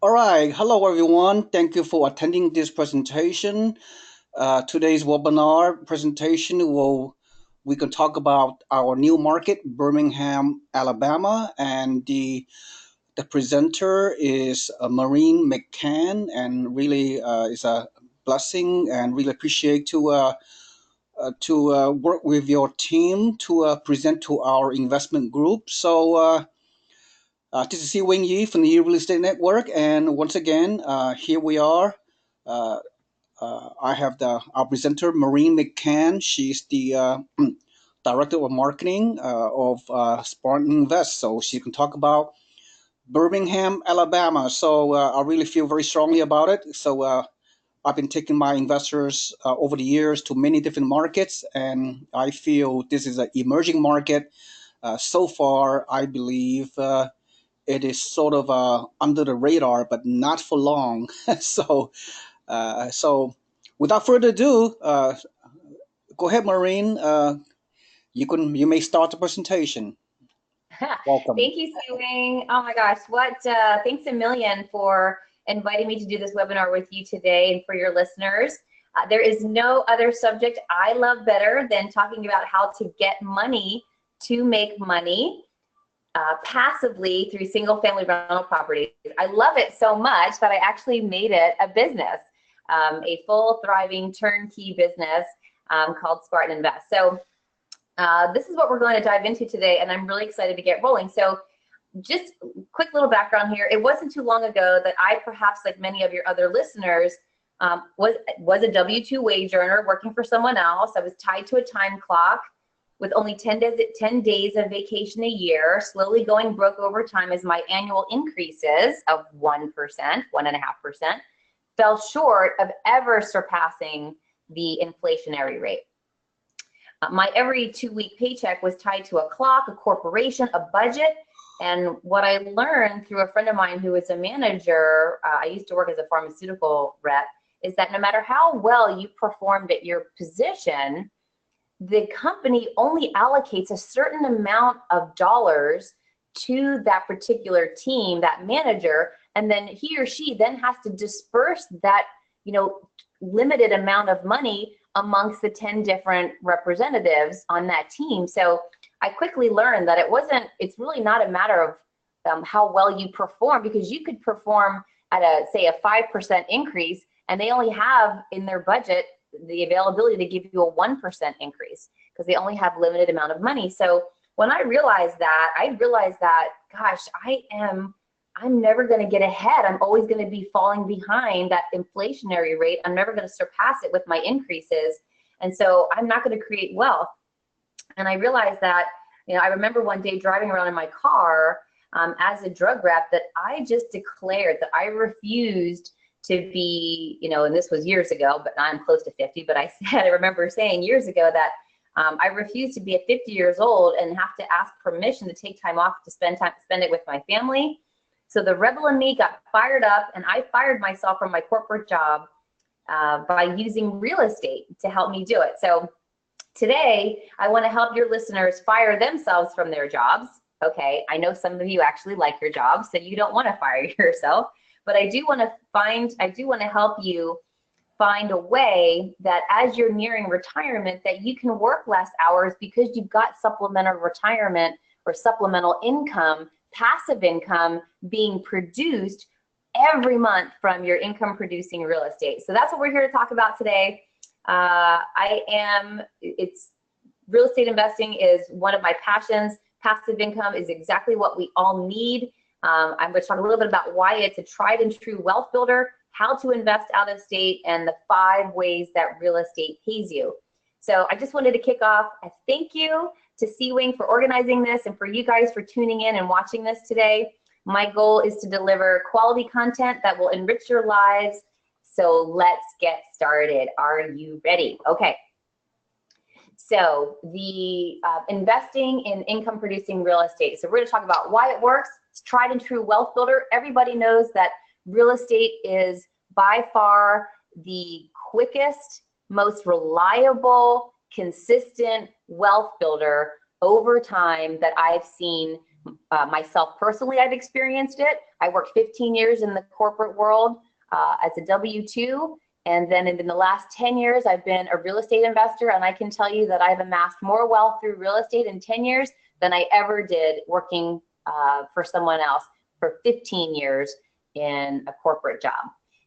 All right, hello everyone. Thank you for attending this presentation. Today's webinar presentation we can talk about our new market, Birmingham, Alabama, and the presenter is Maureen McCann, and really is a blessing, and really appreciate to work with your team to present to our investment group. This is Seewing Yee from the Yee Real Estate Network, and once again, here we are. Uh, I have our presenter, Maureen McCann. She's the director of marketing of Spartan Invest, so she can talk about Birmingham, Alabama. I really feel very strongly about it. I've been taking my investors over the years to many different markets, and I feel this is an emerging market. So far, I believe. It is sort of under the radar, but not for long. So without further ado, go ahead, Maureen. You may start the presentation. Welcome. Thank you, Seewing. Oh my gosh, thanks a million for inviting me to do this webinar with you today and for your listeners. There is no other subject I love better than talking about how to get money to make money passively through single-family rental properties. I love it so much that I actually made it a business, a full, thriving, turnkey business called Spartan Invest. So this is what we're going to dive into today, and I'm really excited to get rolling. So just quick little background here. It wasn't too long ago that I, perhaps like many of your other listeners, was a W-2 wage earner working for someone else. I was tied to a time clock with only 10 days of vacation a year, slowly going broke over time as my annual increases of 1%, 1.5%, fell short of ever surpassing the inflationary rate. My every 2-week paycheck was tied to a clock, a corporation, a budget. And what I learned through a friend of mine who is a manager, I used to work as a pharmaceutical rep, is that no matter how well you performed at your position, the company only allocates a certain amount of dollars to that particular team, that manager, and then he or she then has to disperse that, limited amount of money amongst the 10 different representatives on that team. So I quickly learned that it's really not a matter of how well you perform, because you could perform at say a 5% increase, and they only have in their budget the availability to give you a 1% increase because they only have limited amount of money. So when I realized that, gosh, I'm never going to get ahead. I'm always going to be falling behind that inflationary rate. I'm never going to surpass it with my increases. And so I'm not going to create wealth. And I realized that, I remember one day driving around in my car as a drug rep that I just declared that I refused to be, and this was years ago, but now I'm close to 50, but I remember saying years ago that I refused to be at 50 years old and have to ask permission to take time off to spend it with my family. So the rebel in me got fired up, and I fired myself from my corporate job by using real estate to help me do it. So today, I want to help your listeners fire themselves from their jobs. Okay, I know some of you actually like your jobs, so you don't want to fire yourself. But I do want to help you find a way that as you're nearing retirement, that you can work less hours because you've got supplemental retirement or supplemental income, passive income being produced every month from your income producing real estate. So that's what we're here to talk about today. Real estate investing is one of my passions. Passive income is exactly what we all need. I'm going to talk a little bit about why it's a tried and true wealth builder, how to invest out of state, and the 5 ways that real estate pays you. So I just wanted to kick off a thank you to Seewing for organizing this and for you guys for tuning in and watching this today. My goal is to deliver quality content that will enrich your lives. So let's get started. Are you ready? Okay. So the investing in income producing real estate. So we're going to talk about why it works. It's tried and true wealth builder. Everybody knows that real estate is by far the quickest, most reliable, consistent wealth builder over time that I've seen Myself personally, I've experienced it. I worked 15 years in the corporate world as a W-2. And then in the last 10 years, I've been a real estate investor. And I can tell you that I've amassed more wealth through real estate in 10 years than I ever did working for someone else for 15 years in a corporate job.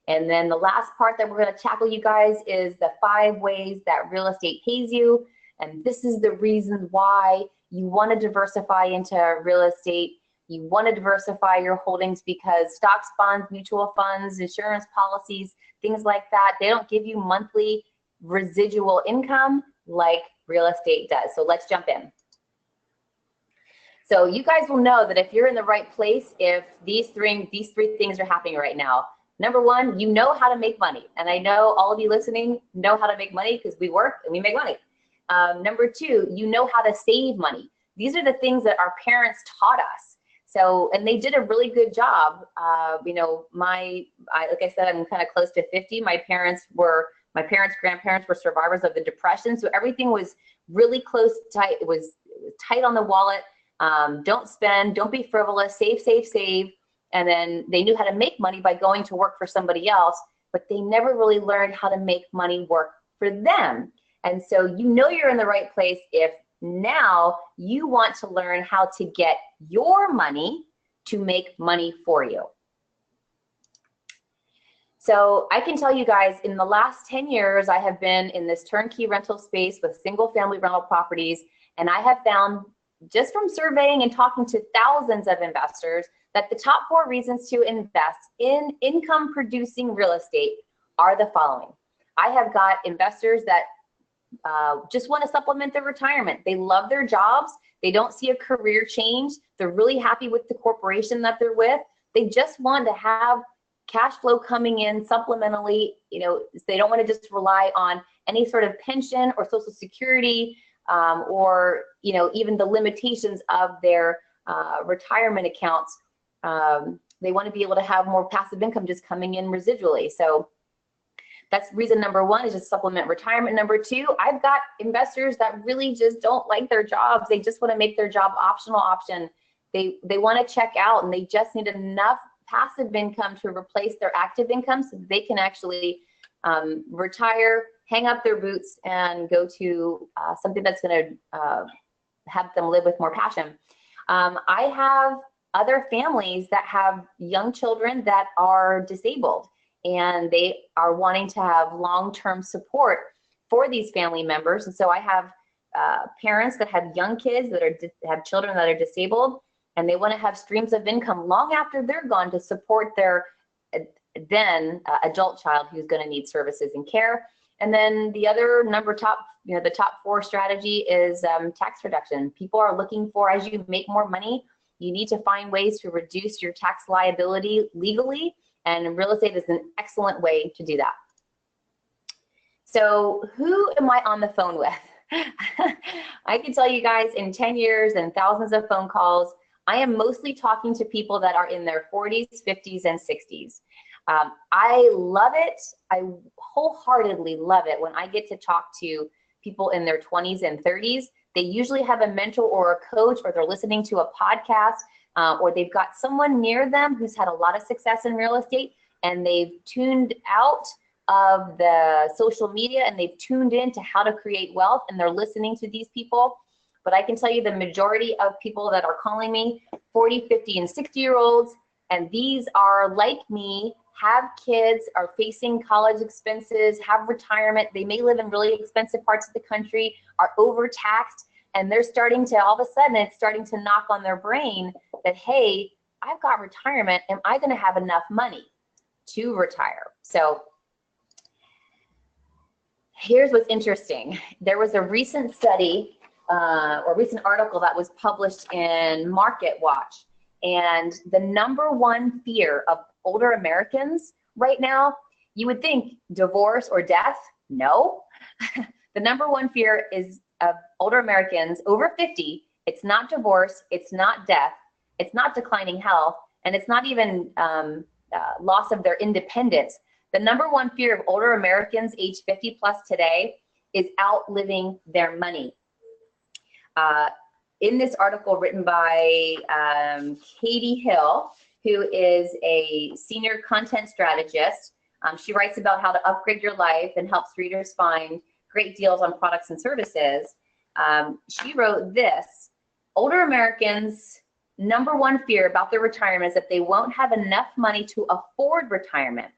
And then the last part that we're going to tackle, you guys, is the 5 ways that real estate pays you. And this is the reason why you want to diversify into real estate. You want to diversify your holdings because stocks, bonds, mutual funds, insurance policies, things like that, they don't give you monthly residual income like real estate does. So let's jump in. So you guys will know that if you're in the right place, if these three things are happening right now. Number one, you know how to make money. And I know all of you listening know how to make money because we work and we make money. Number two, you know how to save money. These are the things that our parents taught us. So, and they did a really good job. You know, like I said, I'm kind of close to 50. My parents, grandparents were survivors of the Depression. So everything was really close, tight. It was tight on the wallet. Don't spend, don't be frivolous, save, save, save. And then they knew how to make money by going to work for somebody else, but they never really learned how to make money work for them. And so you know you're in the right place if now you want to learn how to get your money to make money for you. So I can tell you guys, in the last 10 years, I have been in this turnkey rental space with single family rental properties. And I have found, just from surveying and talking to thousands of investors, that the top 4 reasons to invest in income producing real estate are the following. I have got investors that just want to supplement their retirement. They love their jobs. They don't see a career change. They're really happy with the corporation that they're with. They just want to have cash flow coming in supplementally. You know, they don't want to just rely on any sort of pension or Social Security or, you know, even the limitations of their retirement accounts. They want to be able to have more passive income just coming in residually. So that's reason number 1, is just supplement retirement. Number 2, I've got investors that really just don't like their jobs. They just want to make their job option. They want to check out, and they just need enough passive income to replace their active income so they can actually retire, hang up their boots, and go to something that's going to have them live with more passion. I have other families that have young children that are disabled, and they are wanting to have long-term support for these family members. And so I have parents that have young kids that have children that are disabled, and they want to have streams of income long after they're gone to support their then adult child who's going to need services and care. And then the other the top 4 strategy is tax reduction. People are looking for, as you make more money, you need to find ways to reduce your tax liability legally. And real estate is an excellent way to do that. So who am I on the phone with? I can tell you guys, in 10 years and thousands of phone calls, I am mostly talking to people that are in their 40s, 50s, and 60s. I love it. I wholeheartedly love it when I get to talk to people in their 20s and 30s. They usually have a mentor or a coach, or they're listening to a podcast, or they've got someone near them who's had a lot of success in real estate, and they've tuned out of the social media and they've tuned in to how to create wealth, and they're listening to these people. But I can tell you the majority of people that are calling me, 40, 50, and 60-year-olds, and these are like me, have kids, are facing college expenses, have retirement. They may live in really expensive parts of the country, are overtaxed, and they're starting to, all of a sudden, it's starting to knock on their brain that, hey, I've got retirement. Am I going to have enough money to retire? So here's what's interesting. There was a recent study or recent article that was published in Market Watch, and the number 1 fear of older Americans right now, you would think divorce or death. No. The number 1 fear is of older Americans over 50. It's not divorce, it's not death, it's not declining health, and it's not even loss of their independence. The number 1 fear of older Americans age 50 plus today is outliving their money. in this article written by Katie Hill, who is a senior content strategist, she writes about how to upgrade your life and helps readers find great deals on products and services. She wrote this: older Americans' #1 fear about their retirement is that they won't have enough money to afford retirement.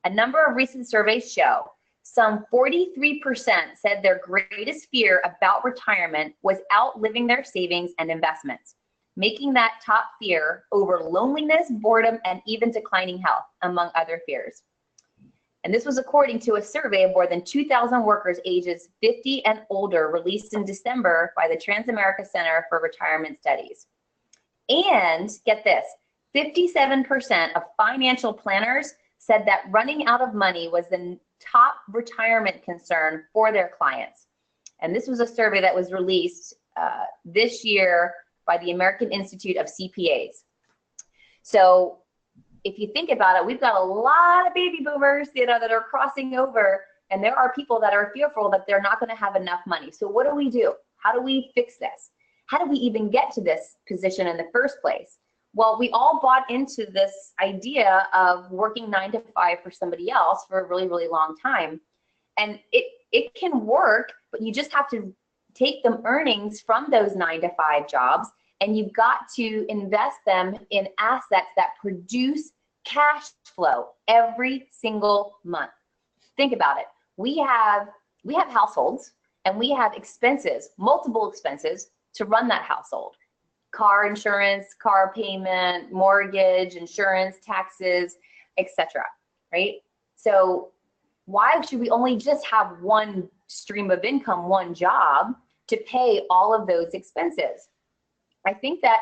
A number of recent surveys show some 43% said their greatest fear about retirement was outliving their savings and investments, making that top fear over loneliness, boredom, and even declining health, among other fears. And this was according to a survey of more than 2,000 workers ages 50 and older released in December by the Transamerica Center for Retirement Studies. And get this, 57% of financial planners said that running out of money was the top retirement concern for their clients. And this was a survey that was released this year by the American Institute of CPAs. So if you think about it, we've got a lot of baby boomers, that are crossing over, and there are people that are fearful that they're not going to have enough money. So what do we do? How do we fix this? How do we even get to this position in the first place? Well, we all bought into this idea of working 9 to 5 for somebody else for a really, really long time. And it can work, but you just have to take the earnings from those 9 to 5 jobs, and you've got to invest them in assets that produce cash flow every single month. Think about it. We have households, and we have expenses, multiple expenses to run that household. Car insurance, car payment, mortgage, insurance, taxes, etc. Right? So why should we only just have one stream of income, one job to pay all of those expenses? I think that,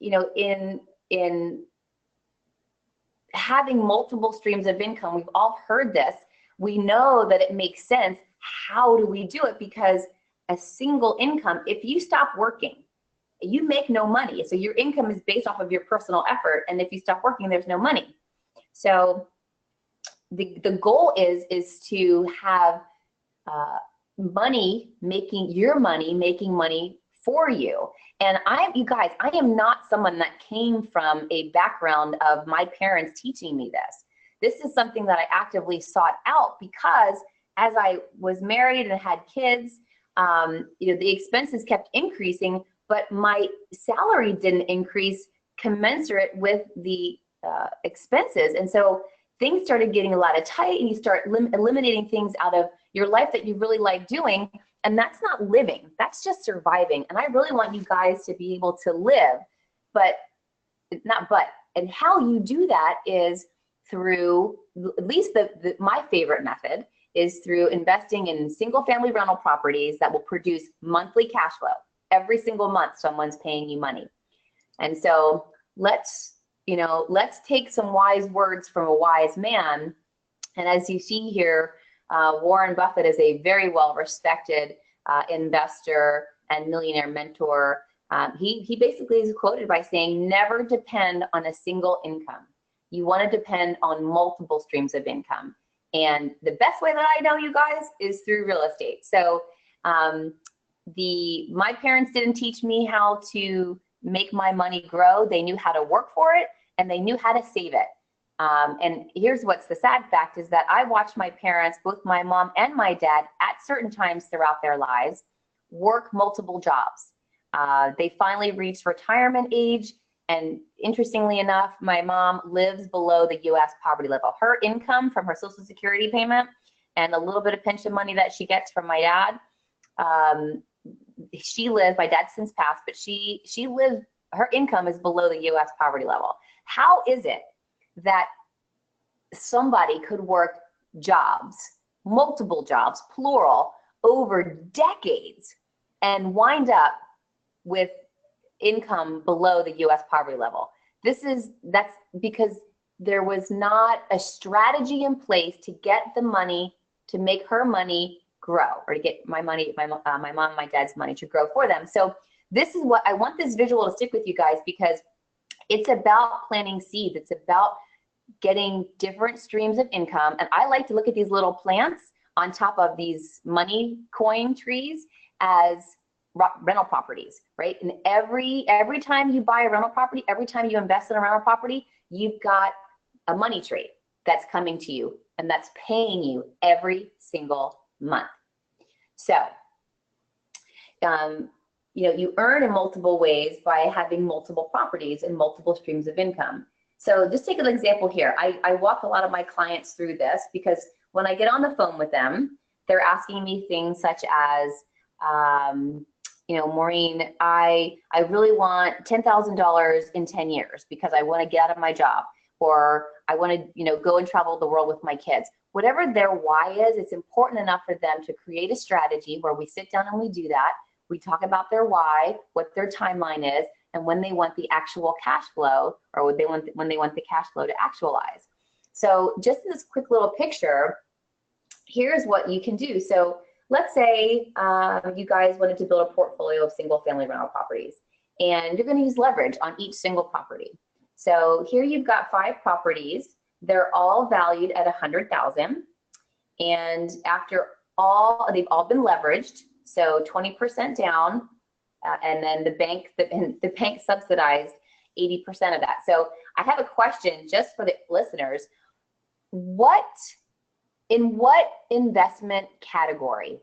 in having multiple streams of income, we've all heard this. We know that it makes sense. How do we do it? Because a single income, if you stop working, you make no money. So your income is based off of your personal effort. And if you stop working, there's no money. So the goal is to have money making money for you. And you guys, I am not someone that came from a background of my parents teaching me this. This is something that I actively sought out because as I was married and had kids, the expenses kept increasing, but my salary didn't increase commensurate with the expenses. And so things started getting a lot of tight, and you start eliminating things out of your life that you really like doing. And that's not living, that's just surviving. And I really want you guys to be able to live, and how you do that is through, at least my favorite method is through investing in single family rental properties that will produce monthly cash flow. Every single month, someone's paying you money. And so let's take some wise words from a wise man. And as you see here, Warren Buffett is a very well-respected investor and millionaire mentor. He basically is quoted by saying, never depend on a single income. You want to depend on multiple streams of income. And the best way that I know, you guys, is through real estate. So my parents didn't teach me how to make my money grow. They knew how to work for it, and they knew how to save it. And here's what's the sad fact is that I watched my parents, both my mom and my dad, at certain times throughout their lives, work multiple jobs. They finally reached retirement age. And interestingly enough, my mom lives below the U.S. poverty level. Her income from her Social Security payment and a little bit of pension money that she gets from my dad, she lives, my dad's since passed, but she lives, her income is below the U.S. poverty level. How is it that somebody could work jobs, multiple jobs, plural, over decades and wind up with income below the U.S. poverty level? That's because there was not a strategy in place to get the money, to make her money grow, or to get my money, my mom and my dad's money to grow for them. So this is what I want this visual to stick with you guys, because it's about planting seeds. It's about getting different streams of income. And I like to look at these little plants on top of these money coin trees as rental properties, right? And every time you buy a rental property, every time you invest in a rental property, you've got a money tree that's coming to you and that's paying you every single month. So, you earn in multiple ways by having multiple properties and multiple streams of income. So just take an example here. I walk a lot of my clients through this because when I get on the phone with them, they're asking me things such as, Maureen, I really want $10,000 in 10 years because I want to get out of my job, or I want to, go and travel the world with my kids. Whatever their why is, it's important enough for them to create a strategy where we sit down and we do that. We talk about their why, what their timeline is, and when they want the actual cash flow, or when they want the cash flow to actualize. So just in this quick little picture, here's what you can do. So let's say you guys wanted to build a portfolio of single family rental properties, and you're going to use leverage on each single property. So here you've got 5 properties. They're all valued at $100,000, and they've all been leveraged. So 20% down, and then the bank subsidized 80% of that. So I have a question just for the listeners. In what investment category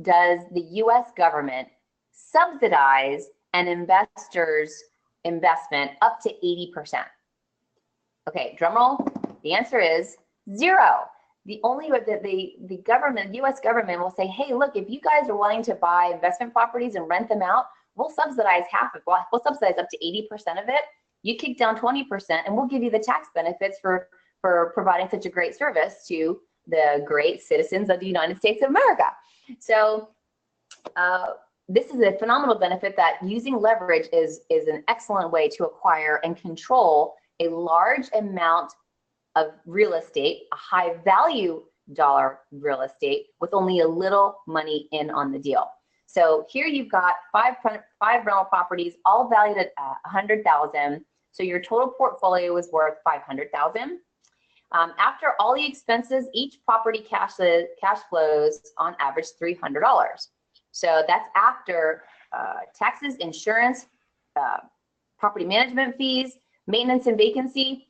does the US government subsidize an investor's investment up to 80%? Okay, drum roll. The answer is 0. The only way that the government, the US government, will say, hey, look, if you guys are wanting to buy investment properties and rent them out, we'll subsidize we'll subsidize up to 80% of it. You kick down 20%, and we'll give you the tax benefits for providing such a great service to the great citizens of the United States of America. So this is a phenomenal benefit that using leverage is an excellent way to acquire and control a large amount of real estate, a high value dollar real estate with only a little money in on the deal. So here you've got five rental properties, all valued at $100,000. So your total portfolio is worth $500,000. After all the expenses, each property cash flows on average $300. So that's after taxes, insurance, property management fees, maintenance and vacancy,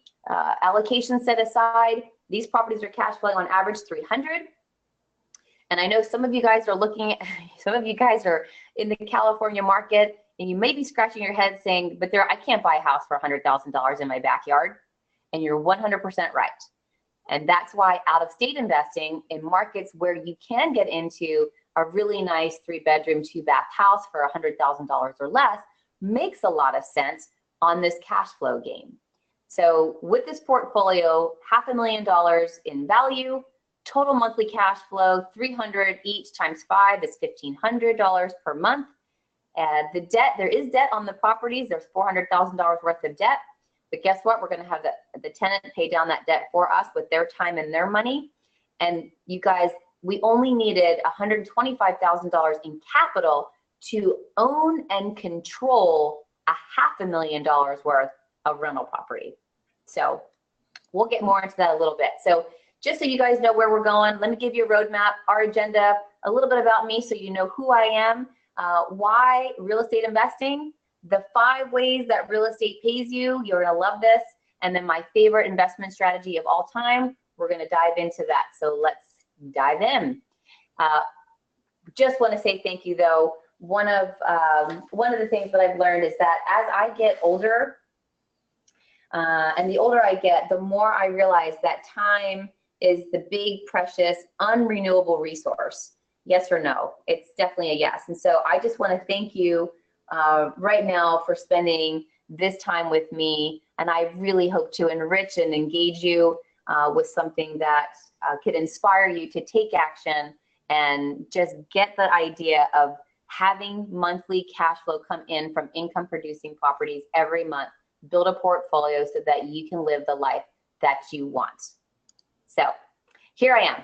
allocation set aside. These properties are cash flowing on average $300. And I know some of you guys are in the California market, and you may be scratching your head saying, but I can't buy a house for $100,000 in my backyard. And you're 100% right. And that's why out-of-state investing in markets where you can get into a really nice 3-bedroom, 2-bath house for $100,000 or less makes a lot of sense on this cash flow game. So with this portfolio, $500,000 in value, total monthly cash flow, $300 each times 5 is $1,500 per month. The debt, there is debt on the properties. There's $400,000 worth of debt. But guess what? We're going to have the tenant pay down that debt for us with their time and their money. And you guys, we only needed $125,000 in capital to own and control $500,000 worth of rental property. So we'll get more into that a little bit. So just so you guys know where we're going, let me give you a roadmap, our agenda, a little bit about me so you know who I am, why real estate investing, the 5 ways that real estate pays you. You're going to love this. And then my favorite investment strategy of all time. We're going to dive into that. So let's dive in. Just want to say thank you, though. One of the things that I've learned is that as I get older, and the older I get, the more I realize that time is the big, precious, unrenewable resource. Yes or no? It's definitely a yes. And so I just want to thank you right now for spending this time with me. And I really hope to enrich and engage you with something that could inspire you to take action and just get the idea of having monthly cash flow come in from income producing properties every month. Build a portfolio so that you can live the life that you want. So here I am.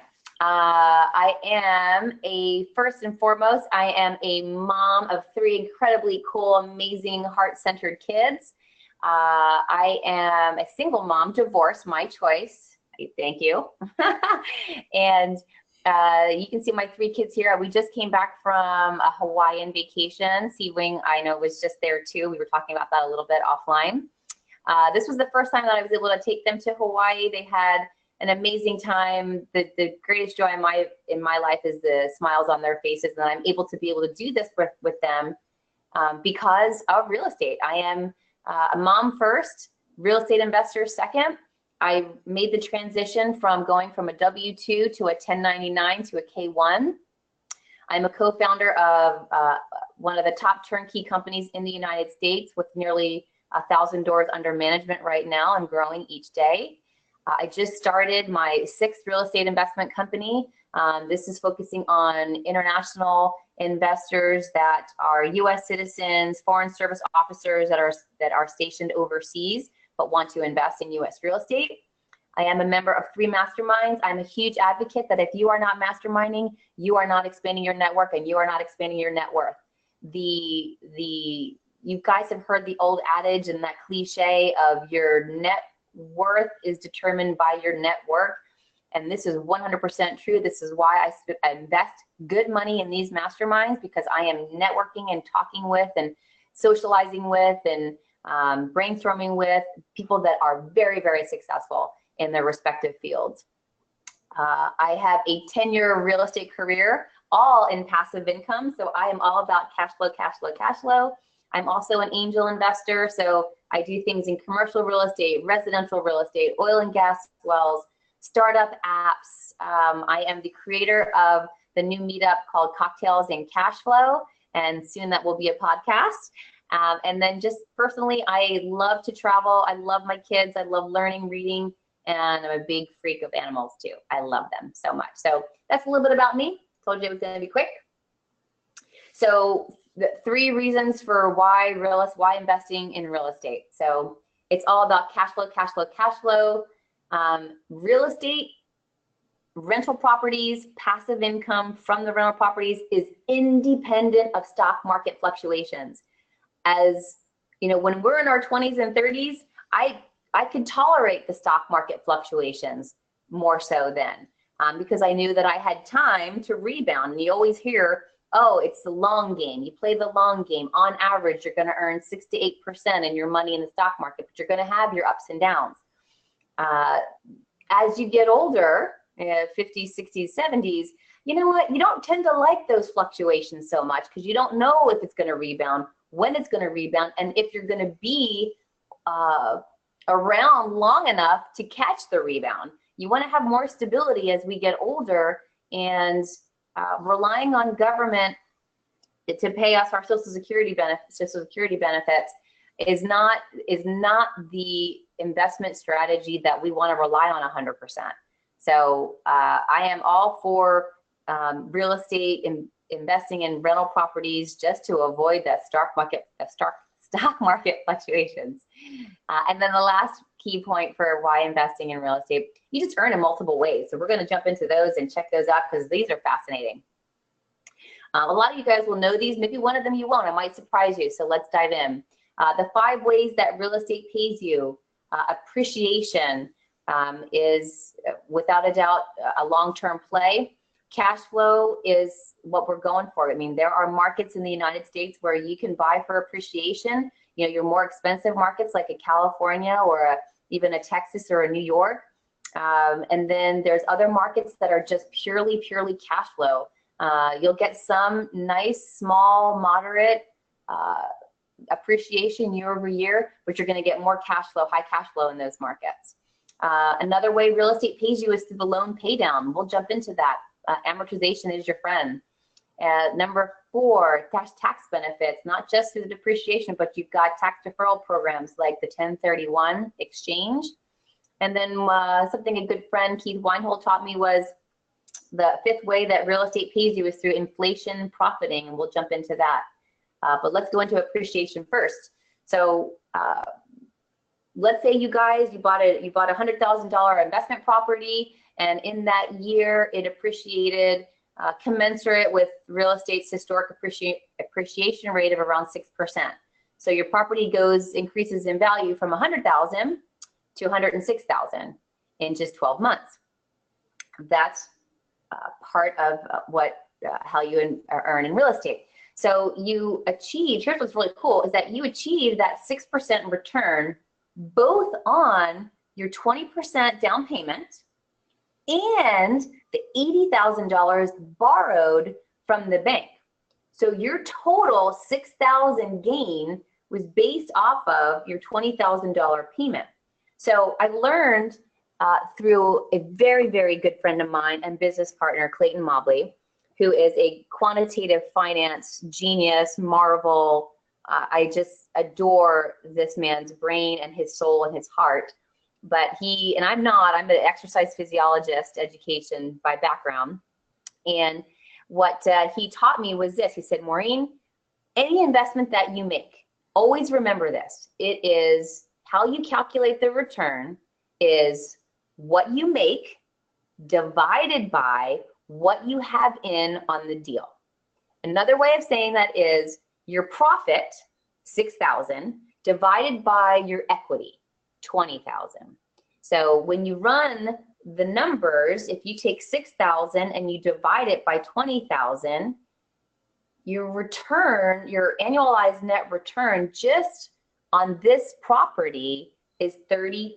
First and foremost, I am a mom of 3 incredibly cool, amazing, heart-centered kids. I am a single mom, divorced, my choice. Thank you. And You can see my 3 kids here. We just came back from a Hawaiian vacation. Seewing, I know, was just there too. We were talking about that a little bit offline. This was the first time that I was able to take them to Hawaii. They had an amazing time. The greatest joy in my life is the smiles on their faces, and I'm able to do this with them because of real estate. I am a mom first, real estate investor second. I made the transition from going from a W-2 to a 1099 to a K-1. I'm a co-founder of one of the top turnkey companies in the United States with nearly 1,000 doors under management right now and growing each day. I just started my 6th real estate investment company. This is focusing on international investors that are U.S. citizens, foreign service officers that are stationed overseas but want to invest in U.S. real estate. I am a member of 3 masterminds. I'm a huge advocate that if you are not masterminding, you are not expanding your network and you are not expanding your net worth. You guys have heard the old adage and that cliche of your net worth is determined by your net worth. And this is 100% true. This is why I invest good money in these masterminds, because I am networking and talking with and socializing with and brainstorming with people that are very, very successful in their respective fields. I have a 10-year real estate career, all in passive income. So I am all about cash flow, cash flow, cash flow. I'm also an angel investor. So I do things in commercial real estate, residential real estate, oil and gas wells, startup apps. I am the creator of the new meetup called Cocktails and Cash Flow, and soon that will be a podcast. And then just personally, I love to travel. I love my kids. I love learning, reading, and I'm a big freak of animals too. I love them so much. So that's a little bit about me. Told you it was going to be quick. So the 3 reasons for why investing in real estate. So it's all about cash flow, cash flow, cash flow. Real estate, rental properties, passive income from the rental properties is independent of stock market fluctuations. As you know, when we're in our 20s and 30s, I could tolerate the stock market fluctuations more so then, because I knew that I had time to rebound. And you always hear, oh, it's the long game. You play the long game. On average, you're going to earn 6 to 8% in your money in the stock market, but you're going to have your ups and downs. As you get older, 50s, 60s, 70s, you know what? You don't tend to like those fluctuations so much because you don't know if it's going to rebound, when it's going to rebound, and if you're going to be around long enough to catch the rebound. You want to have more stability as we get older, and relying on government to pay us our Social Security benefits is not the investment strategy that we want to rely on 100%. So I am all for real estate and investing in rental properties just to avoid that stock market fluctuations. And then the last key point for why investing in real estate, you just earn in multiple ways. So we're going to jump into those and check those out because these are fascinating. A lot of you guys will know these. Maybe one of them you won't. I might surprise you. So let's dive in. The 5 ways that real estate pays you. Appreciation is without a doubt a long-term play. Cash flow is what we're going for. I mean, there are markets in the United States where you can buy for appreciation. You know, your more expensive markets like a California or even a Texas or a New York. And then there's other markets that are just purely cash flow. You'll get some nice, small, moderate appreciation year over year, but you're going to get more cash flow, high cash flow in those markets. Another way real estate pays you is through the loan pay down. We'll jump into that. Amortization is your friend. Number 4, tax benefits, not just through the depreciation, but you've got tax deferral programs like the 1031 exchange. And then something a good friend, Keith Weinhold, taught me was the 5th way that real estate pays you is through inflation profiting, and we'll jump into that. But let's go into appreciation first. So let's say you guys, you bought a $100,000 investment property, and in that year it appreciated commensurate with real estate's historic appreciation rate of around 6%. So your property increases in value from part of how you earn in real estate. So you achieve, here's what's really cool, is that you achieve that 6% return both on your 20% down payment and the $80,000 borrowed from the bank. So your total $6,000 gain was based off of your $20,000 payment. So I learned through a very, very good friend of mine and business partner, Clayton Mobley, who is a quantitative finance genius, marvel. I just adore this man's brain and his soul and his heart. But I'm an exercise physiologist education by background. And what he taught me was this. He said, Maureen, any investment that you make, always remember this. It is how you calculate the return is what you make divided by what you have in on the deal. Another way of saying that is your profit, 6,000, divided by your equity, 20,000. So when you run the numbers, if you take 6,000 and you divide it by 20,000, your return, your annualized net return just on this property is 30%,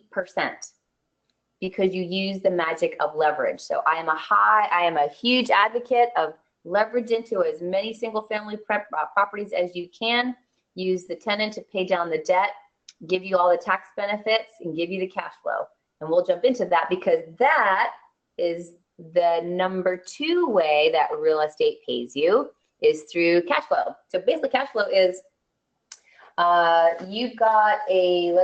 because you use the magic of leverage. So I am a huge advocate of leverage into as many single family properties as you can. Use the tenant to pay down the debt, give you all the tax benefits, and give you the cash flow. And we'll jump into that because that is the number 2 way that real estate pays you, is through cash flow. So basically cash flow is you buy a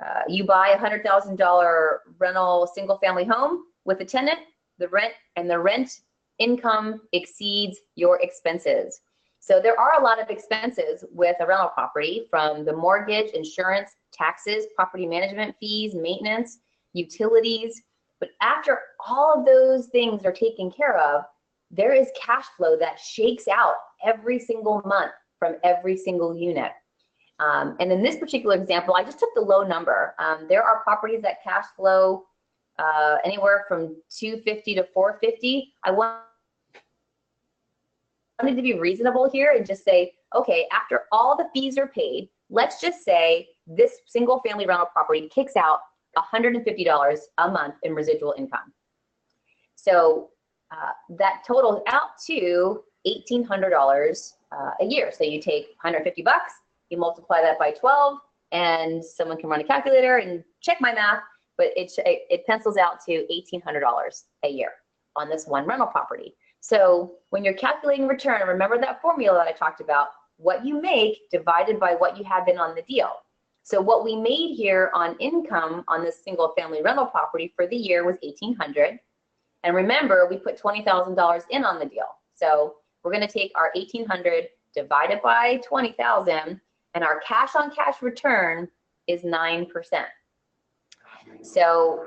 $100,000 rental single family home with a tenant, the rent income exceeds your expenses. So there are a lot of expenses with a rental property, from the mortgage, insurance, taxes, property management fees, maintenance, utilities. But after all of those things are taken care of, there is cash flow that shakes out every single month from every single unit. And in this particular example, I just took the low number. There are properties that cash flow anywhere from $250 to $450. I wanted to be reasonable here and just say, okay, after all the fees are paid, let's just say this single family rental property kicks out $150 a month in residual income. So that totals out to $1,800 a year. So you take 150 bucks, you multiply that by 12, and someone can run a calculator and check my math, but it pencils out to $1,800 a year on this one rental property. So when you're calculating return, remember that formula that I talked about, what you make divided by what you have in on the deal. So what we made here on income on this single family rental property for the year was $1,800. And remember, we put $20,000 in on the deal. So we're going to take our $1,800 divided by 20,000, and our cash on cash return is 9%. So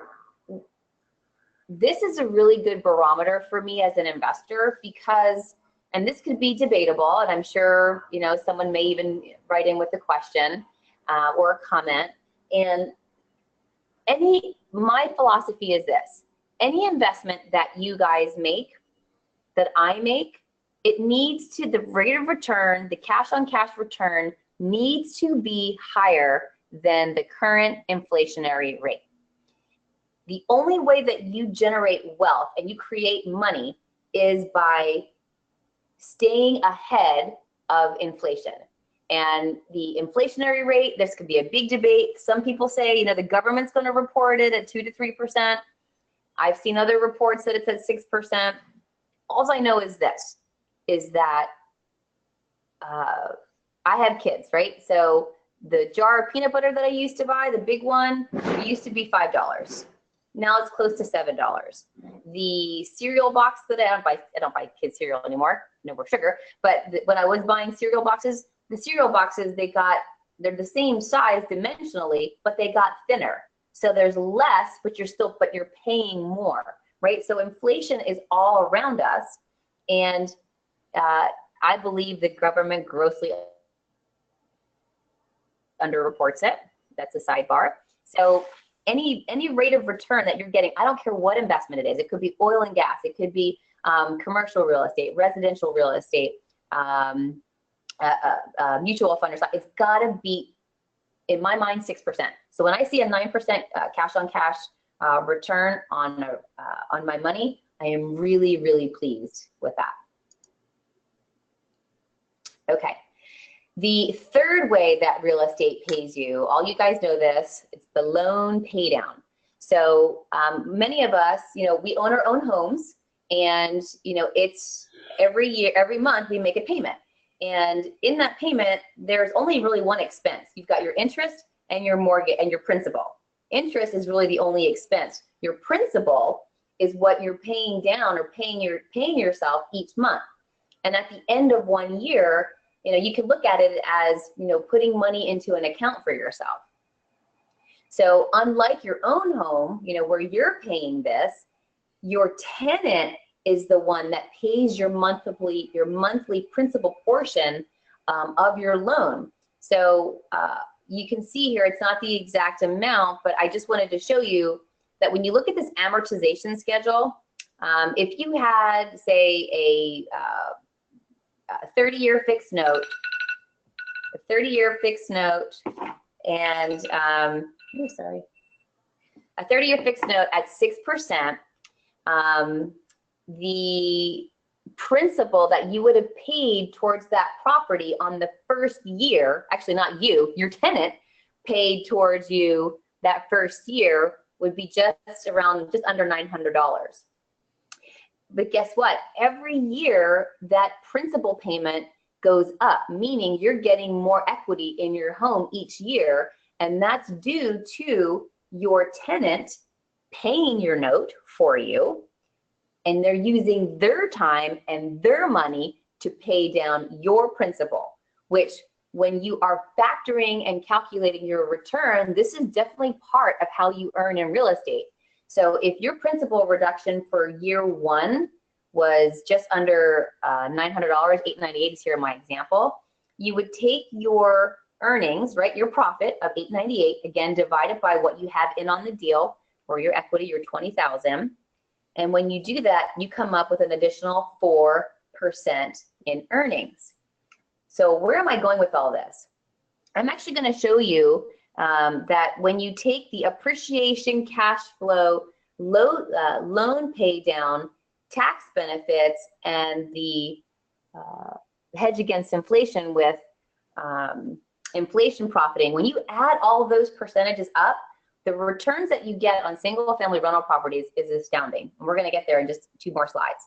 this is a really good barometer for me as an investor, because, and this could be debatable, and I'm sure, you know, someone may even write in with a question or a comment. And my philosophy is this: any investment that you guys make, that I make, it needs to, the rate of return, the cash on cash return needs to be higher than the current inflationary rate. The only way that you generate wealth and you create money is by staying ahead of inflation. And the inflationary rate, this could be a big debate. Some people say, you know, the government's going to report it at 2 to 3%. I've seen other reports that it's at 6%. All I know is this, is that I have kids, right? So the jar of peanut butter that I used to buy, the big one, it used to be $5. Now it's close to $7. The cereal box that I don't buy kids cereal anymore, no more sugar. But when I was buying cereal boxes, the cereal boxes, they're the same size dimensionally, but they got thinner. So there's less, but you're paying more, right? So inflation is all around us, and I believe the government grossly underreports it. That's a sidebar. So any rate of return that you're getting, I don't care what investment it is. It could be oil and gas. It could be commercial real estate, residential real estate, mutual fund or something. It's got to be, in my mind, 6%. So when I see a 9% cash on cash return on my money, I am really, really pleased with that. Okay. The third way that real estate pays you, all you guys know this, it's the loan pay down. So many of us, we own our own homes, and it's every month we make a payment. And in that payment, there's only really one expense. You've got your interest and your mortgage and your principal. Interest is really the only expense. Your principal is what you're paying down or paying yourself each month. And at the end of 1 year, you can look at it as, putting money into an account for yourself. So unlike your own home, where you're paying this, your tenant is the one that pays your monthly principal portion of your loan. So you can see here, it's not the exact amount, but I just wanted to show you that when you look at this amortization schedule, if you had, say, a 30-year fixed note, and a 30-year fixed note at 6%, the principal that you would have paid towards that property on the first year, actually not you, your tenant paid towards you that first year, would be just under $900. But guess what? Every year that principal payment goes up, meaning you're getting more equity in your home each year, and that's due to your tenant paying your note for you, and they're using their time and their money to pay down your principal, which when you are factoring and calculating your return, this is definitely part of how you earn in real estate. So if your principal reduction for year one was just under $900, $898 is here in my example, you would take your earnings, right, your profit of $898, again, divided by what you have in on the deal, or your equity, your $20,000. And when you do that, you come up with an additional 4% in earnings. So where am I going with all this? I'm actually going to show you that when you take the appreciation, cash flow, loan pay down, tax benefits, and the hedge against inflation with inflation profiting, when you add all those percentages up, the returns that you get on single family rental properties is astounding. And we're going to get there in just 2 more slides.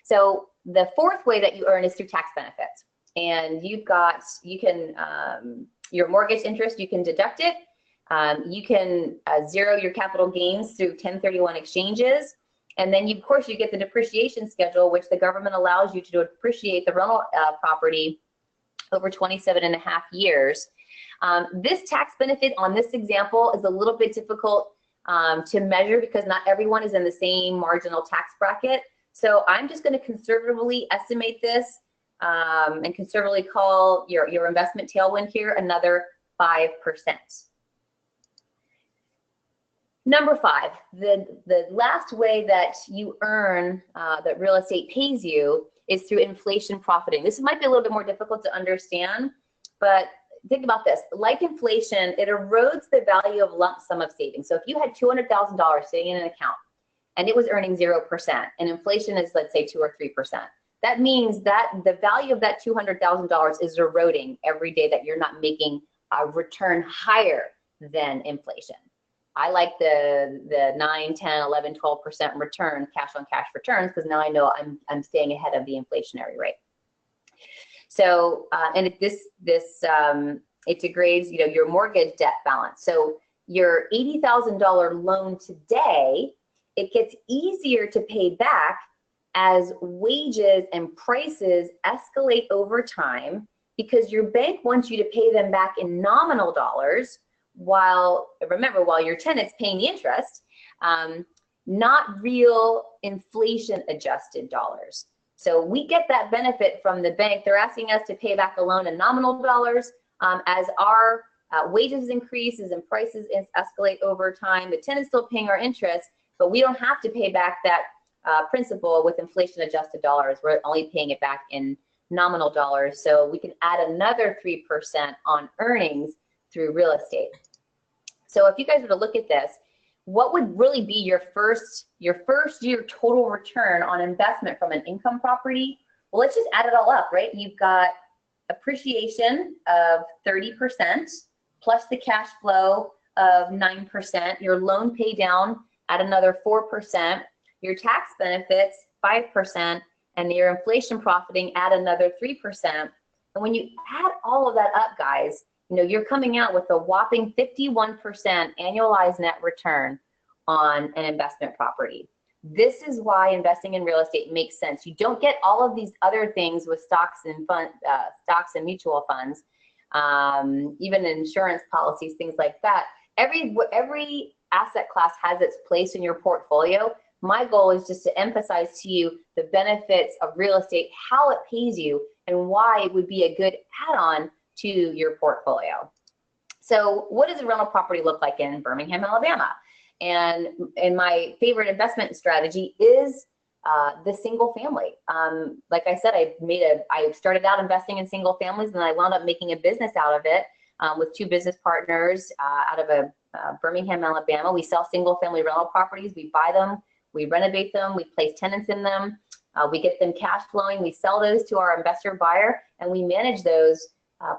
So the fourth way that you earn is through tax benefits. And your mortgage interest, you can deduct it. You can zero your capital gains through 1031 exchanges. And then, of course, you get the depreciation schedule, which the government allows you to depreciate the rental property over 27.5 years. This tax benefit on this example is a little bit difficult to measure because not everyone is in the same marginal tax bracket. So I'm just going to conservatively estimate this and conservatively call your investment tailwind here another 5%. Number 5, the last way that you earn, that real estate pays you, is through inflation profiting. This might be a little bit more difficult to understand, but think about this. Like inflation, it erodes the value of lump sum of savings. So if you had $200,000 sitting in an account and it was earning 0%, and inflation is, let's say, 2 or 3%, that means that the value of that $200,000 is eroding every day that you're not making a return higher than inflation. I like the 9, 10, 11, 12% return, cash on cash returns, because now I know I'm staying ahead of the inflationary rate. So, and it degrades, your mortgage debt balance. So your $80,000 loan today, it gets easier to pay back as wages and prices escalate over time, because your bank wants you to pay them back in nominal dollars, while your tenant's paying the interest, not real inflation adjusted dollars. So we get that benefit from the bank. They're asking us to pay back a loan in nominal dollars as our wages increases and prices escalate over time. The tenant's still paying our interest, but we don't have to pay back that principal with inflation adjusted dollars. We're only paying it back in nominal dollars. So we can add another 3% on earnings through real estate. So if you guys were to look at this, what would really be your first year total return on investment from an income property? Well, let's just add it all up, right? You've got appreciation of 30% plus the cash flow of 9%, your loan pay down at another 4%, your tax benefits 5%, and your inflation profiting at another 3%. And when you add all of that up, guys, you're coming out with a whopping 51% annualized net return on an investment property. This is why investing in real estate makes sense. You don't get all of these other things with stocks and mutual funds, even insurance policies, things like that. Every asset class has its place in your portfolio. My goal is just to emphasize to you the benefits of real estate, how it pays you, and why it would be a good add-on to your portfolio. So what does a rental property look like in Birmingham, Alabama? And my favorite investment strategy is the single family. Like I said, I started out investing in single families, and I wound up making a business out of it with two business partners out of Birmingham, Alabama. We sell single family rental properties. We buy them, we renovate them, we place tenants in them, we get them cash flowing, we sell those to our investor buyer, and we manage those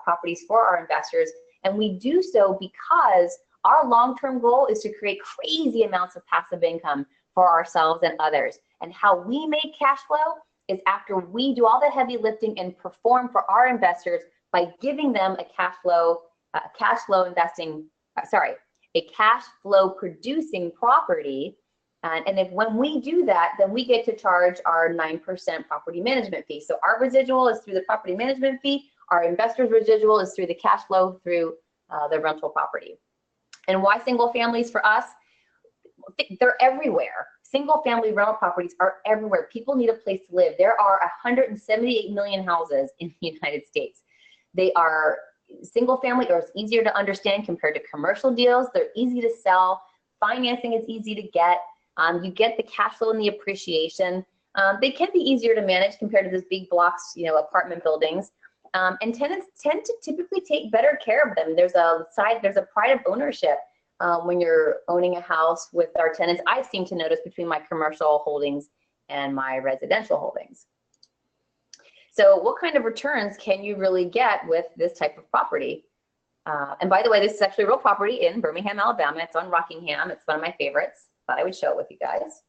properties for our investors. And we do so because our long-term goal is to create crazy amounts of passive income for ourselves and others. And how we make cash flow is after we do all the heavy lifting and perform for our investors by giving them a cash flow producing property. And when we do that, then we get to charge our 9% property management fee. So our residual is through the property management fee. Our investors' residual is through the cash flow through the rental property. And why single families for us? They're everywhere. Single family rental properties are everywhere. People need a place to live. There are 178 million houses in the United States. They are single family, or it's easier to understand compared to commercial deals. They're easy to sell. Financing is easy to get. You get the cash flow and the appreciation. They can be easier to manage compared to those big blocks, apartment buildings. And tenants tend to typically take better care of them. There's a pride of ownership when you're owning a house with our tenants. I seem to notice between my commercial holdings and my residential holdings. So what kind of returns can you really get with this type of property? And by the way, this is actually a real property in Birmingham, Alabama. It's on Rockingham. It's one of my favorites. Thought I would show it with you guys.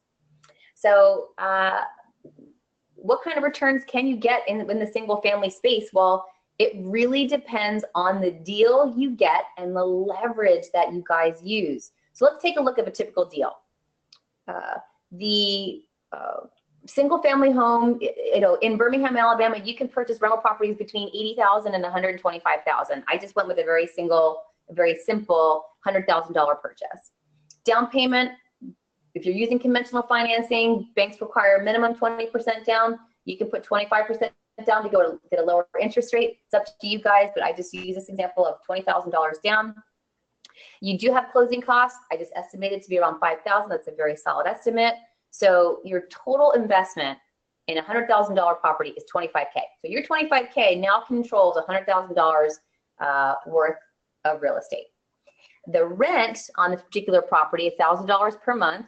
So what kind of returns can you get in the single family space? Well, it really depends on the deal you get and the leverage that you guys use. So let's take a look at a typical deal. The single family home, in Birmingham, Alabama, you can purchase rental properties between $80,000 and $125,000. I just went with a very simple $100,000 purchase. Down payment, if you're using conventional financing, banks require minimum 20% down. You can put 25% down to go get a lower interest rate. It's up to you guys, but I just use this example of $20,000 down. You do have closing costs. I just estimated to be around $5,000. That's a very solid estimate. So your total investment in a $100,000 property is $25K. So your $25K now controls $100,000 worth of real estate. The rent on this particular property, $1,000 per month.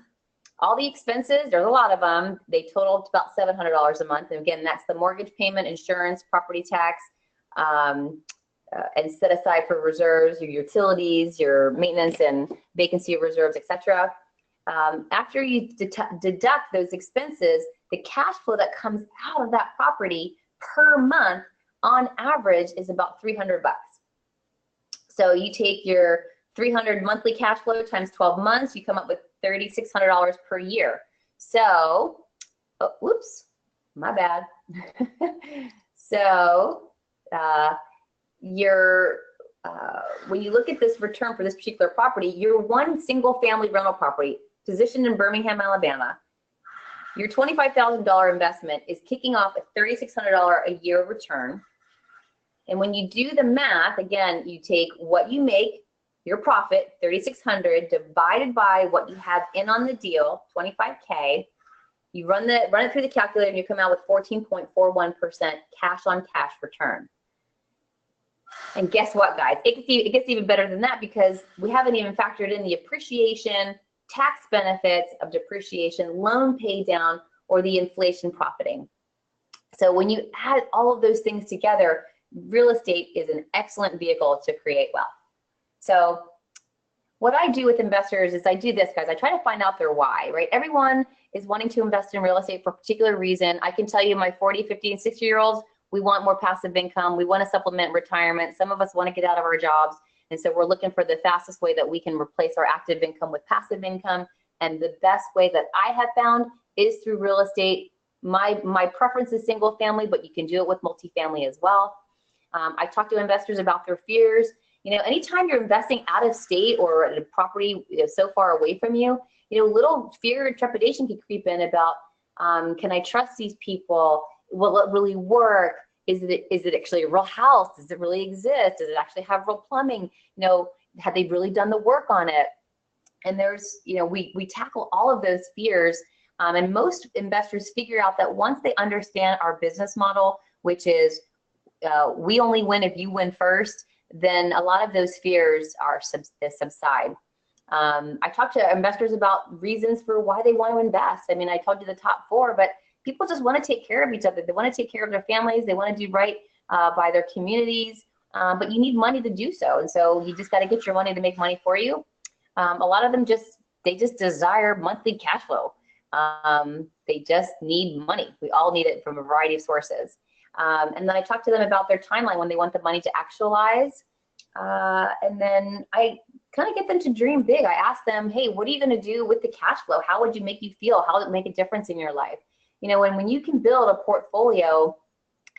All the expenses, there's a lot of them. They total about $700 a month. And again, that's the mortgage payment, insurance, property tax, and set aside for reserves, your utilities, your maintenance and vacancy reserves, etc. After you deduct those expenses, the cash flow that comes out of that property per month on average is about $300. So you take your $300 monthly cash flow times 12 months, you come up with $3,600 per year. So, whoops, my bad. So, when you look at this return for this particular property, your one single family rental property positioned in Birmingham, Alabama, your $25,000 investment is kicking off a $3,600 a year return. And when you do the math, again, you take what you make, your profit, 3,600, divided by what you have in on the deal, 25K. You run it through the calculator, and you come out with 14.41% cash on cash return. And guess what, guys? It gets even better than that, because we haven't even factored in the appreciation, tax benefits of depreciation, loan pay down, or the inflation profiting. So when you add all of those things together, real estate is an excellent vehicle to create wealth. So what I do with investors is I do this, guys. I try to find out their why, right? Everyone is wanting to invest in real estate for a particular reason. I can tell you my 40, 50, and 60-year-olds, we want more passive income. We want to supplement retirement. Some of us want to get out of our jobs. And so we're looking for the fastest way that we can replace our active income with passive income. And the best way that I have found is through real estate. My preference is single family, but you can do it with multifamily as well. I talk to investors about their fears. You know, anytime you're investing out of state or at a property, you know, so far away from you, you know, little fear and trepidation can creep in about, can I trust these people? Will it really work? Is it actually a real house? Does it really exist? Does it actually have real plumbing? You know, have they really done the work on it? And there's, you know, we tackle all of those fears. And most investors figure out that once they understand our business model, which is we only win if you win first, then a lot of those fears are subside. I talk to investors about reasons for why they want to invest. I mean, I told you the top 4, but people just want to take care of each other. They want to take care of their families. They want to do right by their communities, but you need money to do so. And so you just got to get your money to make money for you. A lot of them they just desire monthly cash flow. They just need money. We all need it from a variety of sources. And then I talk to them about their timeline when they want the money to actualize. And then I kind of get them to dream big. I ask them, hey, what are you going to do with the cash flow? How would you make you feel? How would it make a difference in your life? You know, when you can build a portfolio,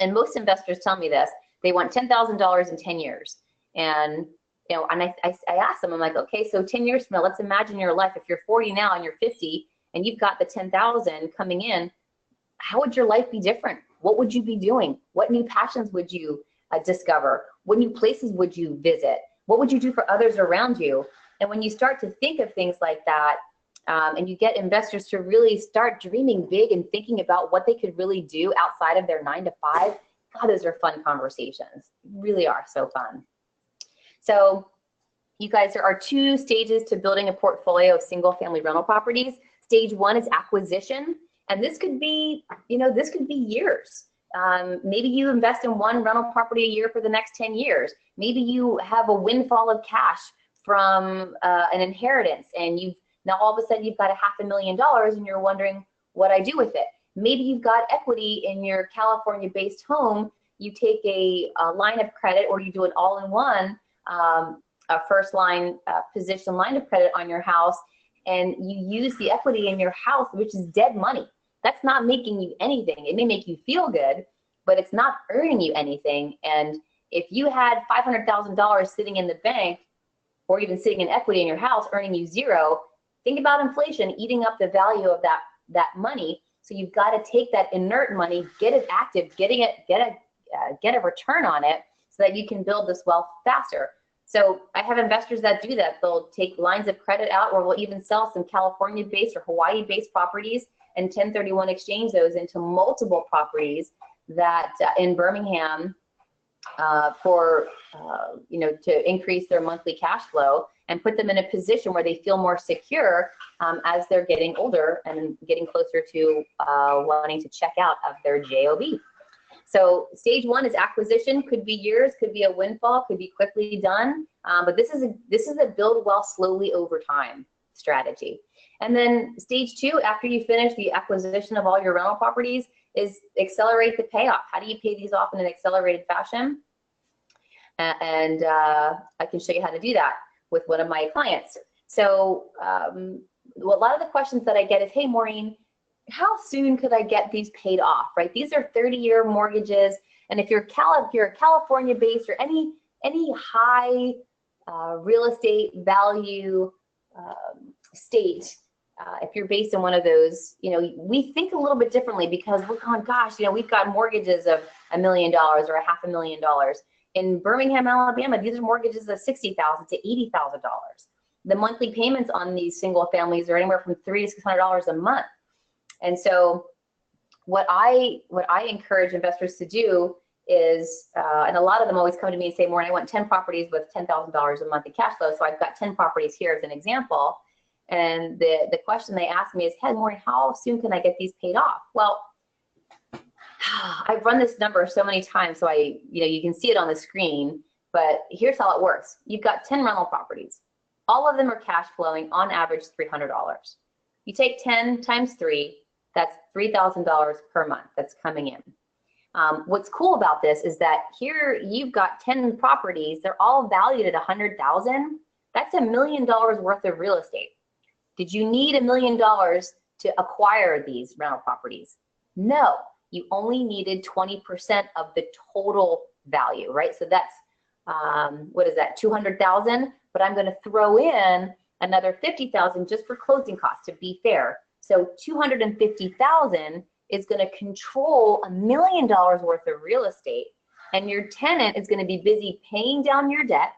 and most investors tell me this, they want $10,000 in 10 years. And, you know, and I ask them, I'm like, okay, so 10 years from now, let's imagine your life. If you're 40 now and you're 50 and you've got the 10,000 coming in, how would your life be different? What would you be doing? What new passions would you discover? What new places would you visit? What would you do for others around you? And when you start to think of things like that, and you get investors to really start dreaming big and thinking about what they could really do outside of their 9 to 5, God, those are fun conversations. Really are so fun. So you guys, there are 2 stages to building a portfolio of single family rental properties. Stage 1 is acquisition. And this could be, you know, this could be years. Maybe you invest in one rental property a year for the next 10 years. Maybe you have a windfall of cash from an inheritance, and now all of a sudden you've got $500,000 and you're wondering what I do with it. Maybe you've got equity in your California-based home. You take a line of credit, or you do an all-in-one, a first line position line of credit on your house, and you use the equity in your house, which is dead money. That's not making you anything. It may make you feel good, but it's not earning you anything. And if you had $500,000 sitting in the bank, or even sitting in equity in your house earning you 0, think about inflation eating up the value of that money. So you've got to take that inert money, get it active, get a return on it, so that you can build this wealth faster. So I have investors that do that. They'll take lines of credit out, or we'll even sell some California-based or Hawaii-based properties and 1031 exchange those into multiple properties that in Birmingham for you know, to increase their monthly cash flow and put them in a position where they feel more secure as they're getting older and getting closer to wanting to check out of their JOB. So stage 1 is acquisition. Could be years, could be a windfall, could be quickly done. But this is a build wealth slowly over time strategy. And then stage 2, after you finish the acquisition of all your rental properties, is accelerate the payoff. How do you pay these off in an accelerated fashion? And I can show you how to do that with one of my clients. So a lot of the questions that I get is, hey, Maureen, how soon could I get these paid off, right? These are 30-year mortgages. And if you're California-based, or any high real estate value state, if you're based in one of those, you know, we think a little bit differently, because we're going, gosh, you know, we've got mortgages of $1 million or $500,000. In Birmingham, Alabama, these are mortgages of $60,000 to $80,000. The monthly payments on these single families are anywhere from $300 to $600 a month. And so what I encourage investors to do is, and a lot of them always come to me and say, Maureen, I want 10 properties with $10,000 a month in cash flow. So I've got 10 properties here as an example. And the question they ask me is, hey, Maureen, how soon can I get these paid off? Well, I've run this number so many times, so you can see it on the screen, but here's how it works. You've got 10 rental properties. All of them are cash flowing on average $300. You take 10 times 3, that's $3,000 per month that's coming in. What's cool about this is that here you've got 10 properties. They're all valued at $100,000. That's $1 million worth of real estate. Did you need $1 million to acquire these rental properties? No, you only needed 20% of the total value, right? So that's, what is that, 200,000? But I'm going to throw in another 50,000 just for closing costs to be fair. So 250,000 is going to control $1 million worth of real estate, and your tenant is going to be busy paying down your debt,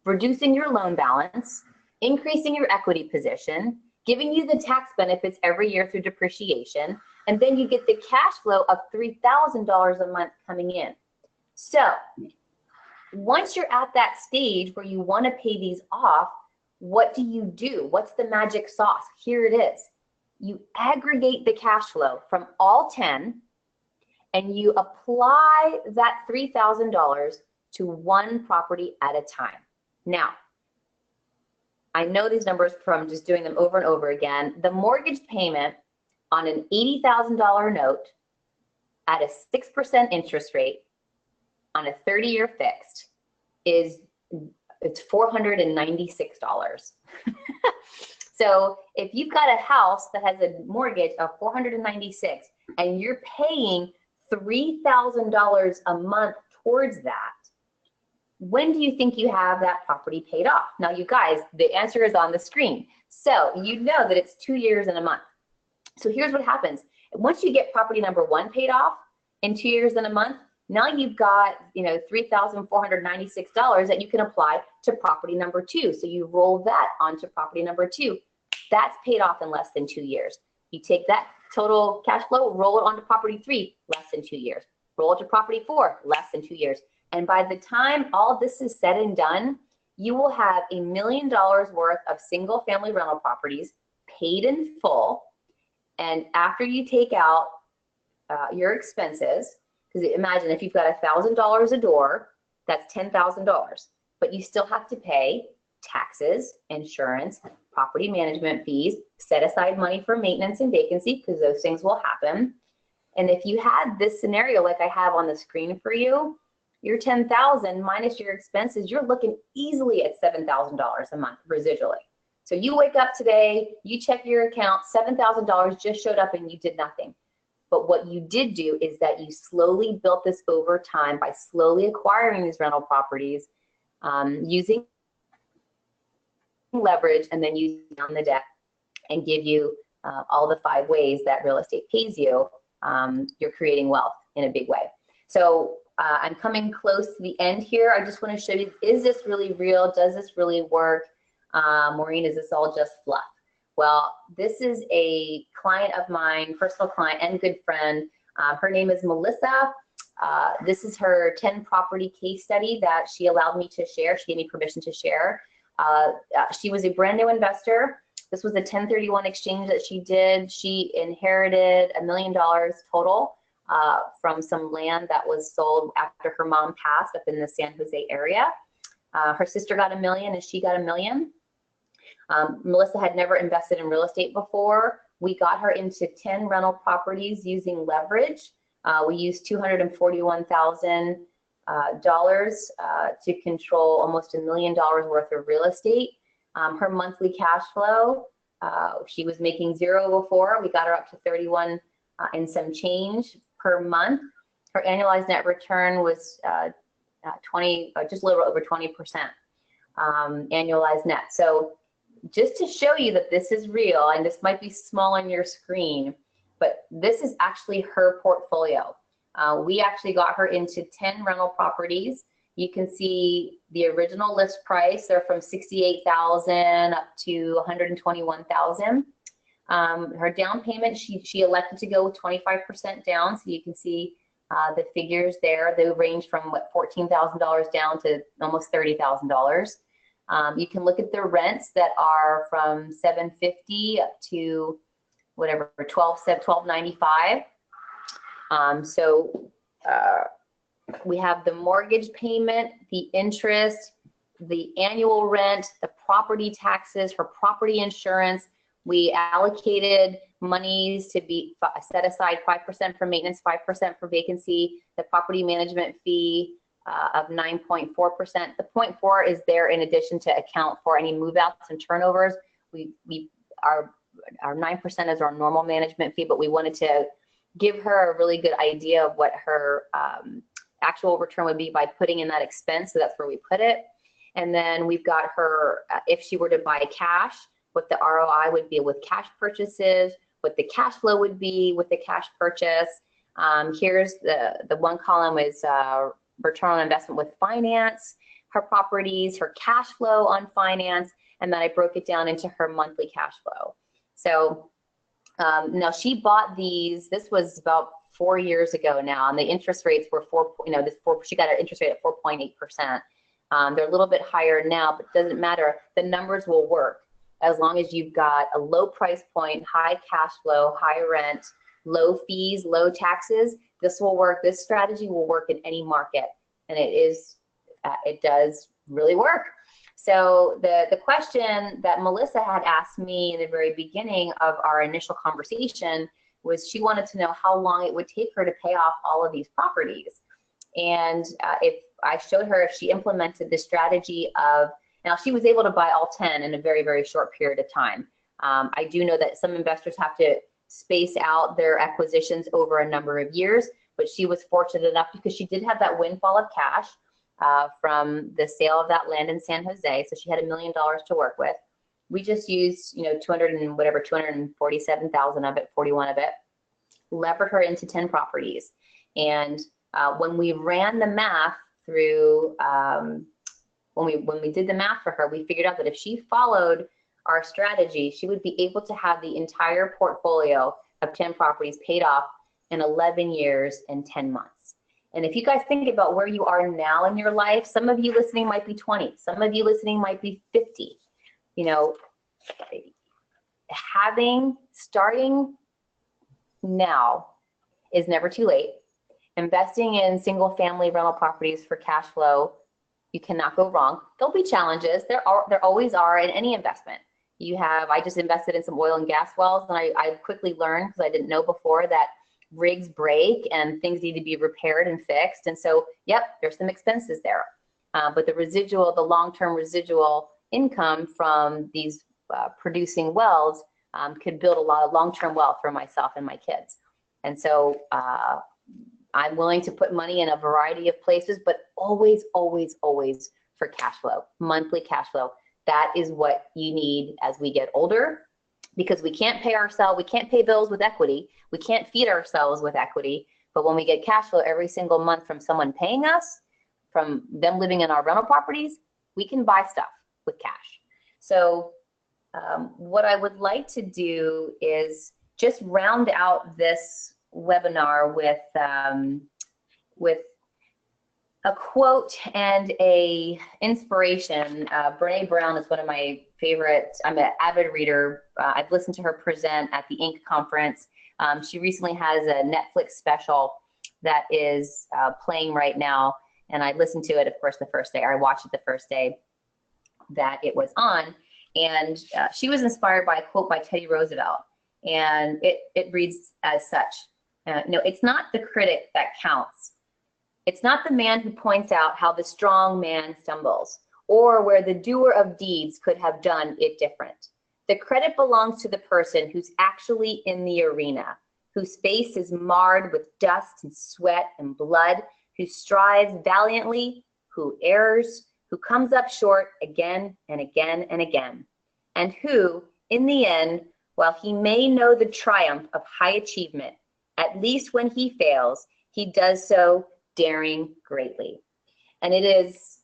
reducing your loan balance, increasing your equity position, giving you the tax benefits every year through depreciation, and then you get the cash flow of $3,000 a month coming in. So once you're at that stage where you want to pay these off, what do? What's the magic sauce? Here it is. You aggregate the cash flow from all 10 and you apply that $3,000 to one property at a time. Now, I know these numbers from just doing them over and over again. The mortgage payment on an $80,000 note at a 6% interest rate on a 30-year fixed it's $496. So if you've got a house that has a mortgage of $496 and you're paying $3,000 a month towards that, when do you think you have that property paid off? Now, you guys, the answer is on the screen. So you know that it's 2 years and a month. So here's what happens. Once you get property number 1 paid off in 2 years and a month, now you've got, $3,496 that you can apply to property number 2. So you roll that onto property number 2. That's paid off in less than 2 years. You take that total cash flow, roll it onto property 3, less than 2 years. Roll it to property 4, less than 2 years. And by the time all this is said and done, you will have $1 million worth of single family rental properties paid in full. And after you take out your expenses, because imagine if you've got $1,000 a door, that's $10,000, but you still have to pay taxes, insurance, property management fees, set aside money for maintenance and vacancy, because those things will happen. And if you had this scenario like I have on the screen for you, your $10,000 minus your expenses, you're looking easily at $7,000 a month residually. So you wake up today, you check your account, $7,000 just showed up and you did nothing. But what you did do is that you slowly built this over time by slowly acquiring these rental properties, using leverage, and then using on the debt, and give you all the 5 ways that real estate pays you. You're creating wealth in a big way. So I'm coming close to the end here. I just want to show you, is this really real? Does this really work? Maureen, is this all just fluff? Well, this is a client of mine, personal client and good friend. Her name is Melissa. This is her 10 property case study that she allowed me to share. She gave me permission to share. She was a brand new investor. This was a 1031 exchange that she did. She inherited $1 million total from some land that was sold after her mom passed up in the San Jose area. Her sister got $1 million and she got $1 million. Melissa had never invested in real estate before. We got her into 10 rental properties using leverage. We used $241,000 to control almost $1 million worth of real estate. Her monthly cash flow, she was making 0 before. We got her up to 31 and some change per month. Her annualized net return was just a little over 20% annualized net. So just to show you that this is real, and this might be small on your screen, but this is actually her portfolio. We actually got her into 10 rental properties. You can see the original list price. They're from 68,000 up to 121,000. Her down payment, she elected to go with 25% down. So you can see the figures there. They range from what, $14,000 down to almost $30,000. You can look at the rents that are from $750 up to whatever, $1,295. We have the mortgage payment, the interest, the annual rent, the property taxes, her property insurance. We allocated monies to be set aside 5% for maintenance, 5% for vacancy, the property management fee of 9.4%. The 0.4 is there in addition to account for any move outs and turnovers. Our 9% is our normal management fee, but we wanted to give her a really good idea of what her actual return would be by putting in that expense. So that's where we put it. And then we've got her, if she were to buy cash, what the ROI would be with cash purchases, what the cash flow would be with the cash purchase. Here's the one column is return on investment with finance, her properties, her cash flow on finance, and then I broke it down into her monthly cash flow. So now she bought these, this was about 4 years ago now, and the interest rates were she got an interest rate at 4.8%. They're a little bit higher now, but it doesn't matter. The numbers will work as long as you've got a low price point, high cash flow, high rent, low fees, low taxes. This will work. This strategy will work in any market, and it does really work. So the question that Melissa had asked me in the very beginning of our initial conversation was she wanted to know how long it would take her to pay off all of these properties. And if I showed her, if she implemented the strategy of, now she was able to buy all 10 in a very, very short period of time. I do know that some investors have to space out their acquisitions over a number of years, but she was fortunate enough because she did have that windfall of cash from the sale of that land in San Jose. So she had $1 million to work with. We just used, 247,000 of it, 41 of it, levered her into 10 properties. And when we ran the math through, when we did the math for her, we figured out that if she followed our strategy, she would be able to have the entire portfolio of 10 properties paid off in 11 years and 10 months. And if you guys think about where you are now in your life, some of you listening might be 20, some of you listening might be 50. Starting now is never too late. Investing in single family rental properties for cash flow, you cannot go wrong. There'll be challenges. There always are in any investment. I just invested in some oil and gas wells, and I quickly learned, because I didn't know before, that rigs break and things need to be repaired and fixed. And so, yep, there's some expenses there. But the long-term residual income from these producing wells could build a lot of long-term wealth for myself and my kids. And so I'm willing to put money in a variety of places, but always, always, always for cash flow, monthly cash flow. That is what you need as we get older, because we can't pay bills with equity. We can't feed ourselves with equity. But when we get cash flow every single month from someone paying us, from them living in our rental properties, we can buy stuff with cash. So what I would like to do is just round out this webinar with a quote and a inspiration. Brene Brown is one of my favorites. I'm an avid reader. I've listened to her present at the Inc. conference. She recently has a Netflix special that is playing right now, and I listened to it, of course, the first day. I watched it the first day that it was on, and she was inspired by a quote by Teddy Roosevelt, and it reads as such. It's not the critic that counts. It's not the man who points out how the strong man stumbles, or where the doer of deeds could have done it different. The credit belongs to the person who's actually in the arena, whose face is marred with dust and sweat and blood, who strives valiantly, who errs, who comes up short again and again and again, and who, in the end, while he may know the triumph of high achievement, at least when he fails, he does so daring greatly. And it is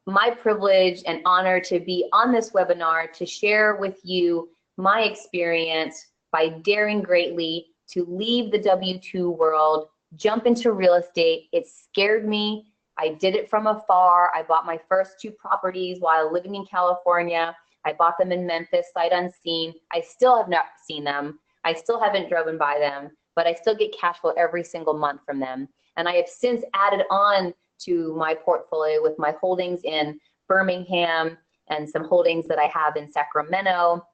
my privilege and honor to be on this webinar to share with you my experience by daring greatly to leave the W-2 world, jump into real estate. It scared me. I did it from afar. I bought my first 2 properties while living in California. I bought them in Memphis, sight unseen. I still have not seen them. I still haven't driven by them, but I still get cash flow every single month from them. And I have since added on to my portfolio with my holdings in Birmingham and some holdings that I have in Sacramento.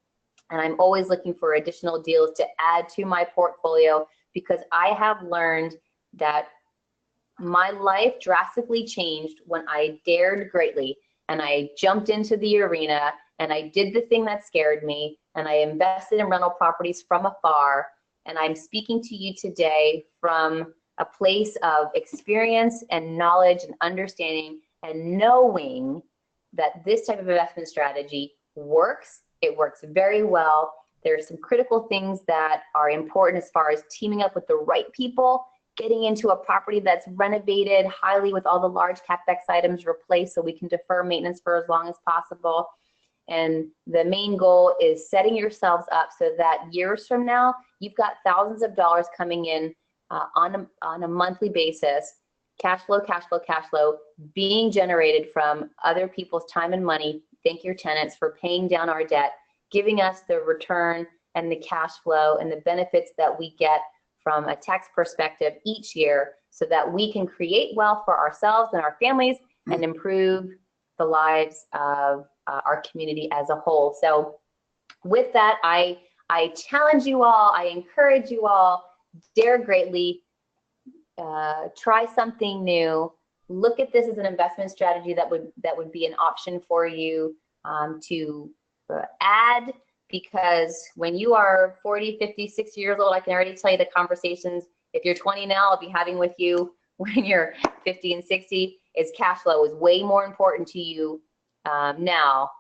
And I'm always looking for additional deals to add to my portfolio because I have learned that my life drastically changed when I dared greatly and I jumped into the arena and I did the thing that scared me and I invested in rental properties from afar. And I'm speaking to you today from a place of experience and knowledge and understanding and knowing that this type of investment strategy works. It works very well. There are some critical things that are important as far as teaming up with the right people, getting into a property that's renovated highly with all the large capex items replaced so we can defer maintenance for as long as possible. And the main goal is setting yourselves up so that years from now, you've got thousands of dollars coming in on a monthly basis, cash flow, cash flow, cash flow, being generated from other people's time and money. Thank your tenants for paying down our debt, giving us the return and the cash flow and the benefits that we get from a tax perspective each year so that we can create wealth for ourselves and our families and improve the lives of our community as a whole. So with that, I challenge you all, I encourage you all, dare greatly, try something new, look at this as an investment strategy that would be an option for you to add, because when you are 40, 50, 60 years old, I can already tell you the conversations, if you're 20 now, I'll be having with you when you're 50 and 60, is cash flow is way more important to you now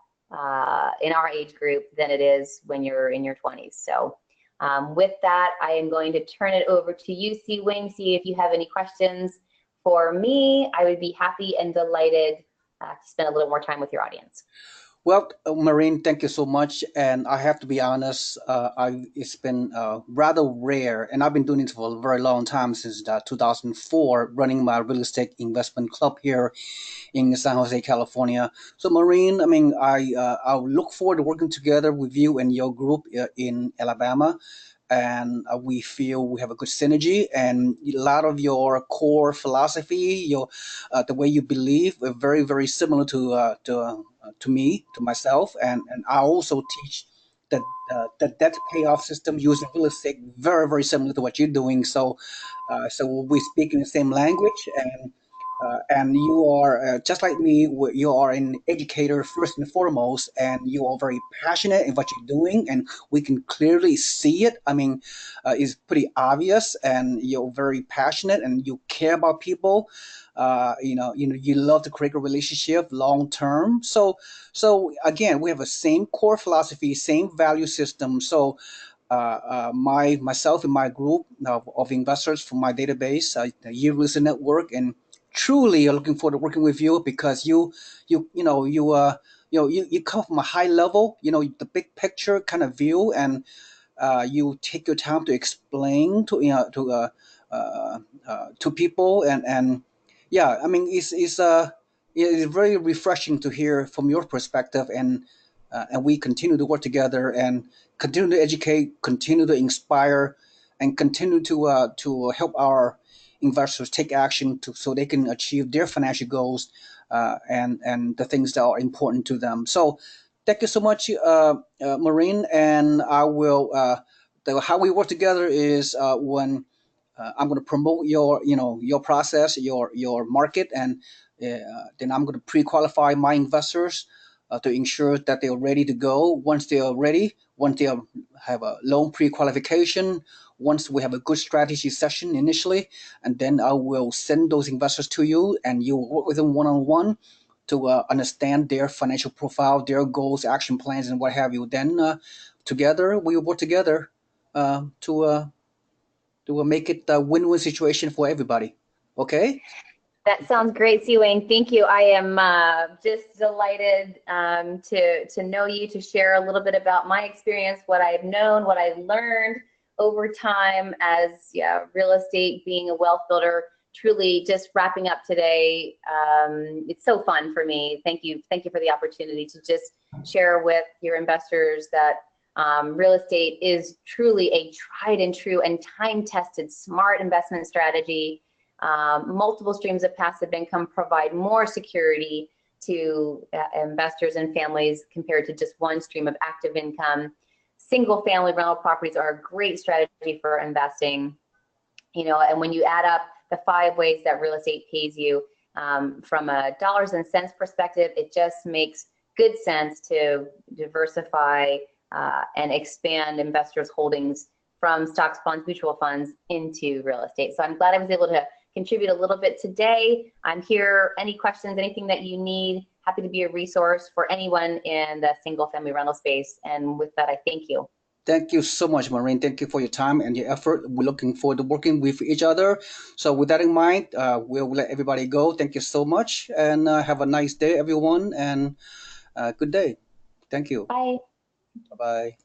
in our age group than it is when you're in your 20s. So with that, I am going to turn it over to you, Seewing. See if you have any questions for me. I would be happy and delighted to spend a little more time with your audience. Well, Maureen, thank you so much. And I have to be honest, it's been rather rare, and I've been doing this for a very long time since 2004, running my real estate investment club here in San Jose, California. So, Maureen, I mean, I look forward to working together with you and your group in Alabama. And we feel we have a good synergy, and a lot of your core philosophy, your the way you believe, are very, very similar to me, to myself, and I also teach the debt payoff system using real estate, very, very similar to what you're doing. So we speak in the same language, and you are just like me. You are an educator first and foremost, and you are very passionate in what you're doing, and we can clearly see it. I mean, it's pretty obvious, and you're very passionate, and you care about people. You love to create a relationship long term. So again, we have the same core philosophy, same value system. So myself and my group of investors from my database, Yee Real Estate Network, and truly are looking forward to working with you because you come from a high level, the big picture kind of view, and you take your time to explain to people, and yeah, I mean, it's very refreshing to hear from your perspective, and we continue to work together and continue to educate, continue to inspire, and continue to help our investors take action so they can achieve their financial goals, and the things that are important to them. So thank you so much, Maureen, and I will. How we work together is when I'm going to promote your process, your market, and then I'm going to pre-qualify my investors to ensure that they are ready to go. Once they are ready, once they have a loan pre-qualification, once we have a good strategy session initially, and then I will send those investors to you, and you will work with them one-on-one to understand their financial profile, their goals, action plans, and what have you. Then together we will work together to make it a win-win situation for everybody. Okay? That sounds great, Seewing. Thank you. I am just delighted to know you, to share a little bit about my experience, what I've known, what I've learned over time as real estate, being a wealth builder. Truly, just wrapping up today. It's so fun for me. Thank you for the opportunity to just share with your investors that real estate is truly a tried and true and time-tested, smart investment strategy. Multiple streams of passive income provide more security to investors and families compared to just one stream of active income. Single family rental properties are a great strategy for investing, and when you add up the 5 ways that real estate pays you, from a dollars and cents perspective, it just makes good sense to diversify and expand investors' holdings from stocks, bonds, mutual funds into real estate. So I'm glad I was able to contribute a little bit today. I'm here. Any questions, anything that you need, happy to be a resource for anyone in the single family rental space. And with that, I thank you. Thank you so much, Maureen. Thank you for your time and your effort. We're looking forward to working with each other. So, with that in mind, we'll let everybody go. Thank you so much, and have a nice day, everyone, and good day. Thank you. Bye. Bye bye.